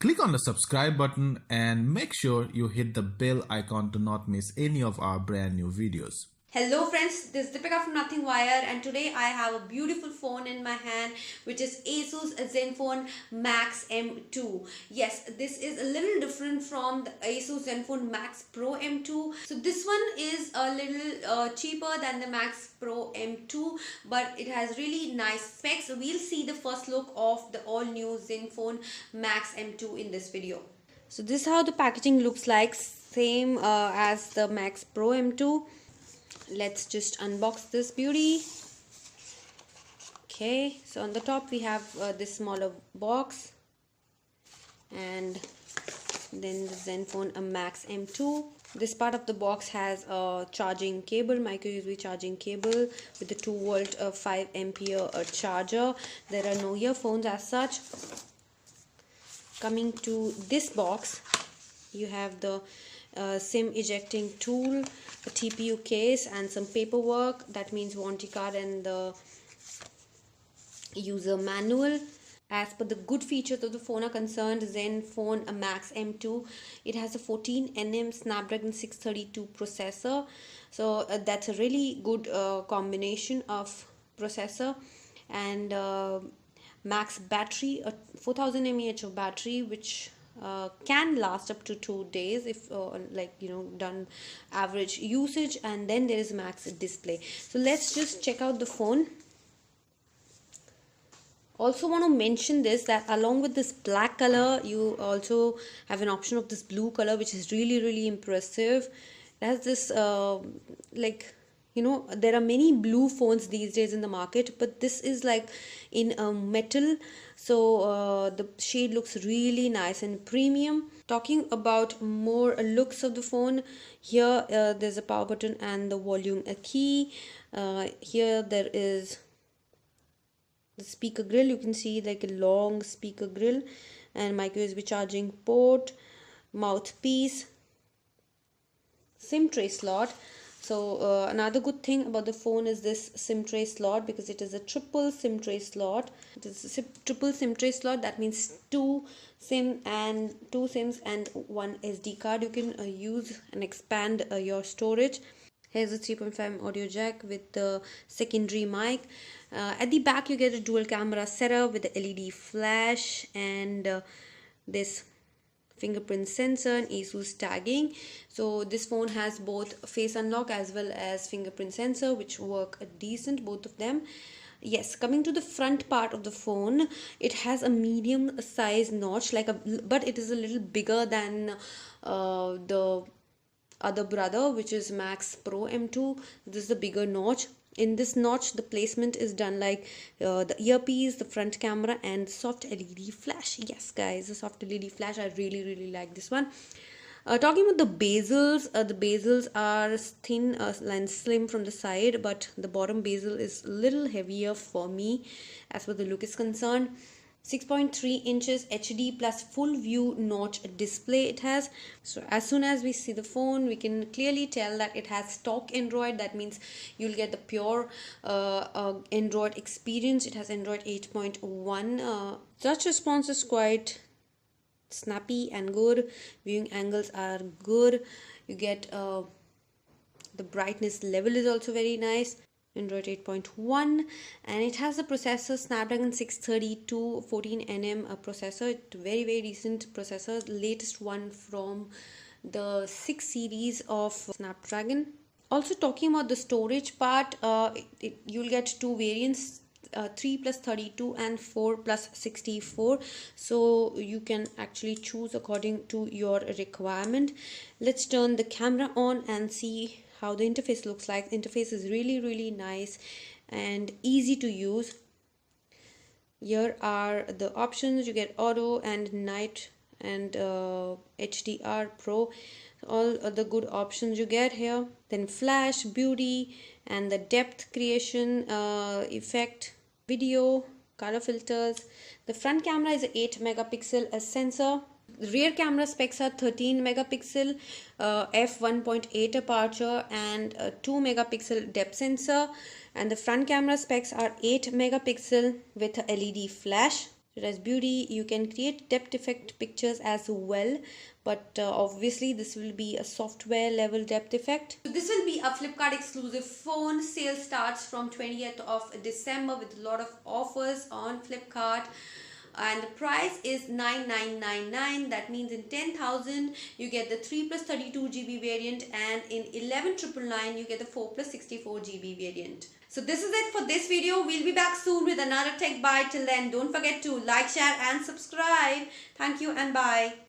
Click on the subscribe button and make sure you hit the bell icon to not miss any of our brand new videos. Hello friends, this is Deepika from Nothing Wire, and today I have a beautiful phone in my hand which is Asus Zenfone Max M2. Yes, this is a little different from the Asus Zenfone Max Pro M2. So this one is a little cheaper than the Max Pro M2, but it has really nice specs. So we'll see the first look of the all new Zenfone Max M2 in this video. So this is how the packaging looks like, same as the Max Pro M2. Let's just unbox this beauty. Okay, so on the top we have this smaller box, and then the Zenfone Max M2. This part of the box has a charging cable, micro USB charging cable with the 2-volt 5 ampere charger. There are no earphones as such. Coming to this box, you have the SIM ejecting tool, a TPU case, and some paperwork. That means warranty card and the user manual. As per the good features of the phone are concerned, Zenfone Max M2, it has a 14nm Snapdragon 632 processor. So that's a really good combination of processor, and max battery, a 4000 mAh of battery, which can last up to 2 days if done average usage. And then there is max display. So let's just check out the phone. Also want to mention this, that along with this black color, you also have an option of this blue color, which is really impressive. It has this there are many blue phones these days in the market, but this is like in metal, so the shade looks really nice and premium. Talking about more looks of the phone, here there's a power button and the volume key. Here there is the speaker grill. You can see like a long speaker grill, and micro USB charging port, mouthpiece, SIM tray slot. So another good thing about the phone is this SIM tray slot, because it is a triple SIM tray slot. It is a triple SIM tray slot. That means two SIMs and one SD card. You can use and expand your storage. Here's a 3.5 audio jack with the secondary mic. At the back you get a dual camera setup with the LED flash and this fingerprint sensor and Asus tagging. So this phone has both face unlock as well as fingerprint sensor, which work decent, both of them. Yes, coming to the front part of the phone, it has a medium size notch, but it is a little bigger than the other brother, which is Max Pro M2. This is the bigger notch. In this notch, the placement is done like the earpiece, the front camera, and soft LED flash. Yes guys, the soft LED flash, I really like this one. Talking about the bezels are thin and slim from the side, but the bottom bezel is a little heavier for me as far as the look is concerned. 6.3 inches HD plus full view notch display it has. So as soon as we see the phone, we can clearly tell that it has stock Android. That means you'll get the pure Android experience. It has Android 8.1. Touch response is quite snappy and good. Viewing angles are good. You get the brightness level is also very nice. Android 8.1, and it has the processor Snapdragon 632 14nm processor. It's very decent processor, latest one from the 6 series of Snapdragon. Also talking about the storage part, you'll get two variants, 3 plus 32 and 4 plus 64, so you can actually choose according to your requirement. Let's turn the camera on and see how the interface looks like. The interface is really nice and easy to use. Here are the options. You get auto and night and HDR Pro, all the good options you get here. Then flash, beauty, and the depth creation, effect, video, color filters. The front camera is an 8 megapixel sensor. The rear camera specs are 13 megapixel, f1.8 aperture, and 2 megapixel depth sensor. And the front camera specs are 8 megapixel with a LED flash. it has beauty. You can create depth effect pictures as well, but obviously this will be a software level depth effect. So this will be a Flipkart exclusive phone. Sale starts from 20th of December with a lot of offers on Flipkart, and the price is 9999. That means in 10,000 you get the 3 plus 32 GB variant, and in 11,999 you get the 4 plus 64 GB variant. So this is it for this video. We'll be back soon with another tech bite. Till then, don't forget to like, share and subscribe. Thank you and bye.